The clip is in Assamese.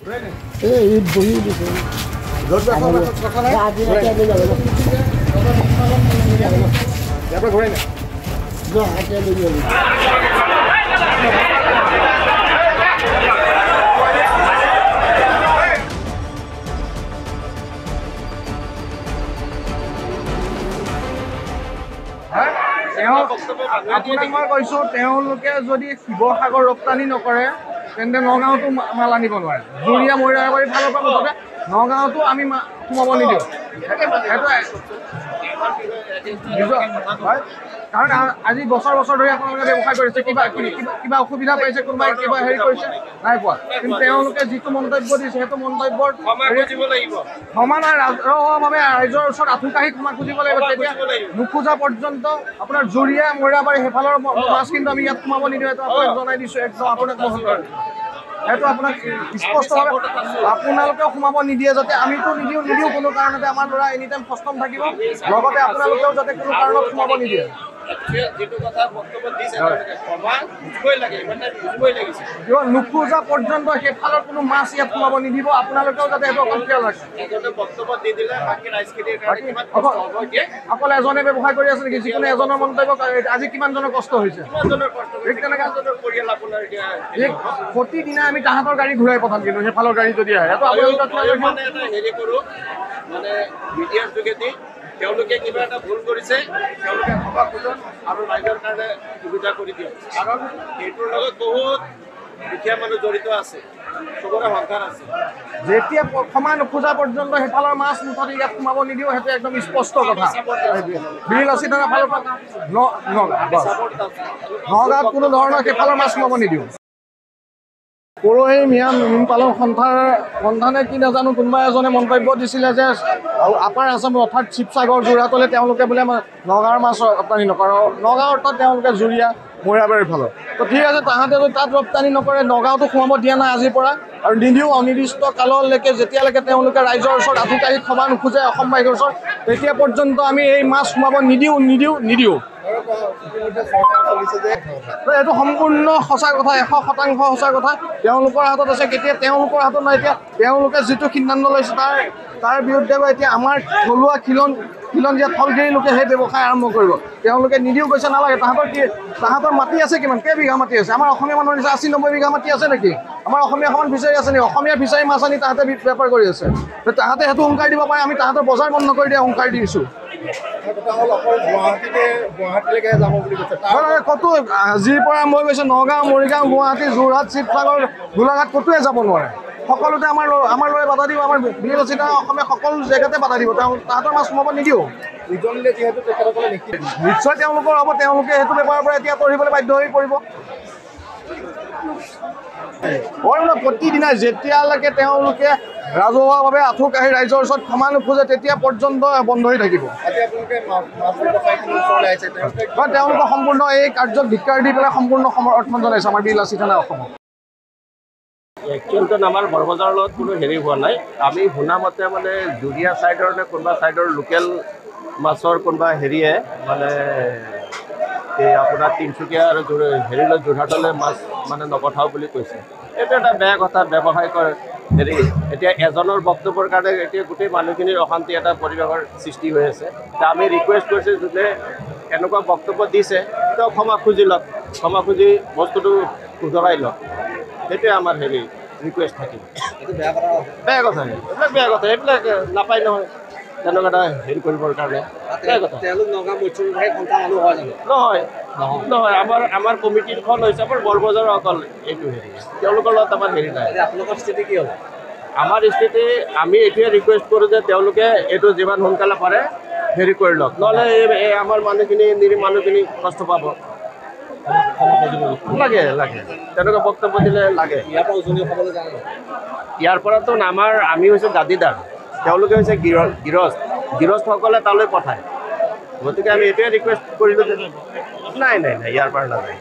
এই বহি দিছে আপোনাক মই কৈছোঁ তেওঁলোকে যদি শিৱসাগৰ ৰপ্তানি নকৰে তেন্তে নগাঁৱতো মাল আনিব নোৱাৰে জুৰীয়া মৰিৰাবাৰী ফালৰ পৰা মুঠতে নগাঁৱতো আমি সোমাব নিদিওঁ কাৰণ আজি বছৰ বছৰ ধৰি আপোনালোকে ব্যৱসায় কৰিছে কিবা অসুবিধা পাইছে কোনোবাই কিবা হেৰি কৰিছে নাই পোৱা কিন্তু তেওঁলোকে যিটো মন্তব্য দিছে সেইটো মন্তব্যৰ ক্ষমা নাই ৰাজহুৱাভাৱে ৰাইজৰ ওচৰত আঁঠু কাঢ়ি ক্ষমা খুজিব লাগিব তেতিয়া নোখোজা পৰ্যন্ত আপোনাৰ জুৰীয়া মৰিৰাবাৰী সেইফালৰ মাছ কিন্তু আমি ইয়াত সোমাব নিদিওঁ এইটো আপোনাক জনাই দিছোঁ একদম আপোনাক সেইটো আপোনাক স্পষ্টভাৱে আপোনালোকেও সোমাব নিদিয়ে যাতে আমিতো নিদিওঁ কোনো কাৰণতে আমাৰ ল'ৰা এনি টাইম সষ্টম থাকিব লগতে আপোনালোকেও যাতে কোনো কাৰণত সোমাব নিদিয়ে নোখোজা পৰ্যন্ত সেইফালৰ কোনো মাছ ইয়াত সোমাব নিদিব আপোনালোকেও যাতে সেইটো অকল খেয়াল ৰাখে অকল এজনে ব্যৱসায় কৰি আছে নেকি যিকোনো এজনৰ মন্তব্য আজি কিমানজনৰ কষ্ট হৈছে প্ৰতিদিনে আমি তাহাঁতৰ গাড়ী ঘূৰাই পঠাম কিন্তু সেইফালৰ গাড়ী যদি আহে তেওঁলোকে কিবা এটা ভুল কৰিছে তেওঁলোকে ক্ষমা খোজক আৰু ৰাইজৰ কাৰণে সুবিধা কৰি দিয়ক কাৰণ এইটোৰ লগত বহুত দুখীয়া মানুহ জড়িত আছে চবৰে সন্তান আছে যেতিয়া ক্ষমা নোখোজা পৰ্যন্ত সেইফালৰ মাছ মুঠতে ইয়াত সোমাব নিদিওঁ সেইটো একদম স্পষ্ট কথা বিৰলাচী থানাৰ ফালৰ পৰা নগাঁৱত কোনো ধৰণৰ সেইফালৰ মাছ সোমাব নিদিওঁ পৰহি মীন পালন সন্থানে কি নাজানো কোনোবা এজনে মন্তব্য দিছিলে যে আপাৰ আছাম অৰ্থাৎ শিৱসাগৰ যোৰহাটলৈ তেওঁলোকে বোলে নগাঁৱৰ মাছ ৰপ্তানি নকৰে নগাঁও অৰ্থাৎ তেওঁলোকে জুৰীয়া মৰিৰাবাৰীৰ ফালৰ তো ঠিক আছে তাহাঁতে যদি তাত ৰপ্তানি নকৰে নগাঁৱতো সোমাব দিয়া নাই আজিৰ পৰা আৰু নিদিওঁ অনিৰ্দিষ্ট কাললৈকে যেতিয়ালৈকে তেওঁলোকে ৰাইজৰ ওচৰত আঁঠু কাঢ়ি ক্ষমা নোখোজে অসমবাসীৰ ওচৰত তেতিয়া পৰ্যন্ত আমি এই মাছ সোমাব নিদিওঁ এইটো সম্পূৰ্ণ সঁচা কথা 100% সঁচা কথা তেওঁলোকৰ হাতত আছে কেতিয়া তেওঁলোকৰ হাতত নাই এতিয়া তেওঁলোকে যিটো সিদ্ধান্ত লৈছে তাৰ বিৰুদ্ধে এতিয়া আমাৰ থলুৱা খিলঞ্জীয়া থলগিৰি লোকে সেই ব্যৱসায় আৰম্ভ কৰিব তেওঁলোকে নিদিও কৈছে নালাগে তাহাঁতৰ মাটি আছে কিমান কেইবিঘা মাটি আছে আমাৰ অসমীয়া মানুহৰ নিচিনা 80-90 বিঘা মাটি আছে নেকি আমাৰ অসমীয়া সমান ফিচাৰী আছে নেকি অসমীয়া ফিচাৰী মাছ আনি তাহাঁতে বেপাৰ কৰি আছে তাহাঁতে সেইটো হুংকাৰ দিব পাৰে আমি তাহাঁতৰ বজাৰ বন্ধ কৰি দিয়া হুংকাৰ দিছোঁ ক'তো আজিৰ পৰা মই কৈছোঁ নগাঁও মৰিগাঁও গুৱাহাটী যোৰহাট শিৱসাগৰ গোলাঘাট ক'তোৱে যাব নোৱাৰে সকলোতে আমাৰ ল'ৰাই বাধা দিব আমাৰ বিৰলাচী থানা অসমীয়া সকলো জেগাতে বাধা দিব তাহাঁতৰ মাছ সোমাব নিদিওঁ নিশ্চয় তেওঁলোকৰ হ'ব তেওঁলোকে সেইটো বেপাৰৰ পৰা এতিয়া কৰিবলৈ বাধ্য হৈ পৰিব প্ৰতিদিনে যেতিয়ালৈকে তেওঁলোকে ৰাজহুৱাভাৱে আঁঠু কাঢ়ি ৰাইজৰ ওচৰত ক্ষমা নোখোজে তেতিয়া পৰ্যন্ত বন্ধ হৈ থাকিব তেওঁলোকে সম্পূৰ্ণ এই কাৰ্যক ধিক্কাৰ দি পেলাই সম্পূৰ্ণ সমৰ্থন জনাইছে আমাৰ বিৰলাচী থানা অসমত একচুৱেলটো আমাৰ বৰবজাৰৰ লগত কোনো হেৰি হোৱা নাই আমি শুনা মতে মানে জুৰীয়া ছাইডৰ নে কোনোবা ছাইডৰ লোকেল মাছৰ কোনোবা হেৰিয়ে মানে এই আপোনাৰ তিনিচুকীয়া আৰু হেৰিলৈ যোৰহাটলৈ মাছ মানে নপঠাওঁ বুলি কৈছে এইটো এটা বেয়া কথা ব্যৱসায় কৰে হেৰি এতিয়া এজনৰ বক্তব্যৰ কাৰণে এতিয়া গোটেই মানুহখিনিৰ অশান্তি এটা পৰিৱেশৰ সৃষ্টি হৈ আছে এতিয়া আমি ৰিকুৱেষ্ট কৰিছোঁ যোনে এনেকুৱা বক্তব্য দিছে তেওঁ ক্ষমা খুজি লওক ক্ষমা খুজি বস্তুটো শুধৰাই লওক সেইটোৱে আমাৰ হেৰি ৰিকুৱেষ্ট থাকিব বেয়া কথা এইবিলাক বেয়া কথা এইবিলাক নাপায় নহয় তেনেকুৱা এটা হেৰি কৰিবৰ কাৰণে নহয় আমাৰ কমিটিখন হৈছে আমাৰ বৰবজাৰৰ অকল এইটো হেৰি তেওঁলোকৰ লগত আমাৰ হেৰি নাই আপোনালোকৰ স্থিতি কি হ'ব আমাৰ স্থিতি আমি এইটোৱে ৰিকুৱেষ্ট কৰোঁ যে তেওঁলোকে এইটো যিমান সোনকালে পাৰে হেৰি কৰি লওক নহ'লে এই আমাৰ মানুহখিনি নিৰীহ মানুহখিনি কষ্ট পাব লাগে তেনেকুৱা বক্তব্য দিলে লাগে ইয়াৰ পৰাতো আমি হৈছোঁ গাদীদাৰ তেওঁলোকে হৈছে গৃহস্থসকলে তালৈ পঠায় গতিকে আমি এইটোৱে ৰিকুৱেষ্ট কৰিলোঁ যে নাই ইয়াৰ পৰা নাযায়